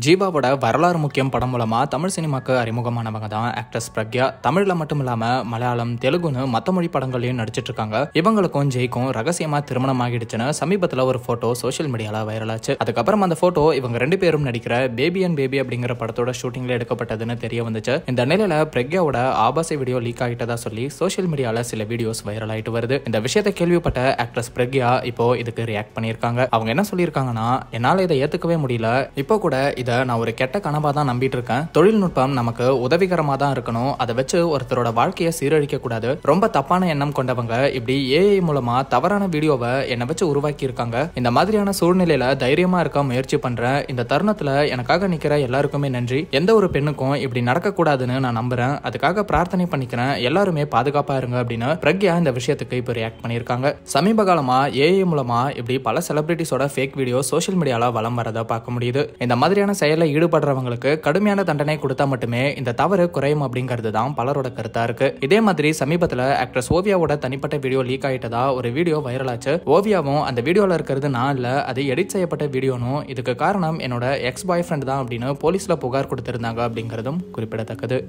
ஜீவாவோட வரலாறு முக்கியம் படம் மூலமா தமிழ் சினிமாக்கு அறிமுகமானவங்க தான் ஆக்ட்ரஸ் பிரக்யா. தமிழ்ல மட்டும் இல்லாம மலையாளம், தெலுங்குன்னு மத்த மொழி படங்களையும் நடிச்சிட்டு இருக்காங்க. இவங்களுக்கும் ஜெய்க்கும் ரகசியமா திருமணம் ஆகிடுச்சுன்னு சமீபத்துல ஒரு போட்டோ சோசியல் மீடியால வைரல் ஆச்சு. அதுக்கப்புறம் அந்த போட்டோ இவங்க ரெண்டு பேரும் நடிக்கிற பேபி அண்ட் பேபி அப்படிங்கிற படத்தோட ஷூட்டிங்ல எடுக்கப்பட்டதுன்னு தெரிய வந்துச்சு. இந்த நிலையில பிரக்யாவோட ஆபாச வீடியோ லீக் ஆகிட்டதா சொல்லி சோசியல் மீடியால சில வீடியோஸ் வைரல் ஆயிட்டு வருது. இந்த விஷயத்தை கேள்விப்பட்ட ஆக்ட்ரஸ் பிரக்யா இப்போ இதுக்கு ரியாக்ட் பண்ணியிருக்காங்க. அவங்க என்ன சொல்லியிருக்காங்கன்னா, என்னால இதை ஏத்துக்கவே முடியல. இப்போ கூட இதை நான் ஒரு கெட்ட கனவா தான் நம்பிட்டு இருக்கேன். தொழில்நுட்பம் நமக்கு உதவிகரமா தான் இருக்கணும். அதை வச்சு ஒருத்தரோட வாழ்க்கையை சீரழிக்க கூடாது. ரொம்ப தப்பான எண்ணம் கொண்டவங்க இப்படி ஏஐ மூலமா தவறான வீடியோவை என்னை வச்சு உருவாக்கி இருக்காங்க. இந்த மாதிரியான சூழ்நிலையில தைரியமா இருக்க முயற்சி பண்றேன். இந்த தருணத்துல எனக்காக நிக்கிற எல்லாருக்குமே நன்றி. எந்த ஒரு பெண்ணுக்கும் இப்படி நடக்க கூடாதுன்னு நான் நம்புறேன். அதுக்காக பிரார்த்தனை பண்ணிக்கிறேன். எல்லாருமே பாதுகாப்பா இருங்க அப்படின்னு பிரக்யா இந்த விஷயத்துக்கு இப்போ ரியாக்ட் பண்ணியிருக்காங்க. சமீப காலமா ஏஐ மூலமா இப்படி பல செலிபிரிட்டிஸோட ஃபேக் வீடியோ சோசியல் மீடியால வலம் வரதை பார்க்க முடியுது. இந்த மாதிரியான செயலை ஈடுபடுறவங்களுக்கு கடுமையான தண்டனை கொடுத்தா மட்டுமே இந்த தவறு குறையும் அப்படிங்கிறது தான் பலரோட கருத்தா இருக்கு. இதே மாதிரி சமீபத்துல ஆக்ட்ரஸ் ஓவியாவோட தனிப்பட்ட வீடியோ லீக் ஆயிட்டதா ஒரு வீடியோ வைரல் ஆச்சு. ஓவியாவும் அந்த வீடியோல இருக்கிறது நான் இல்ல, அது எடிட் செய்யப்பட்ட வீடியோனும், இதுக்கு காரணம் என்னோட எக்ஸ் பாய் ஃப்ரெண்ட் தான் அப்படின்னு போலீஸ்ல புகார் கொடுத்திருந்தாங்க அப்படிங்கிறதும் குறிப்பிடத்தக்கது.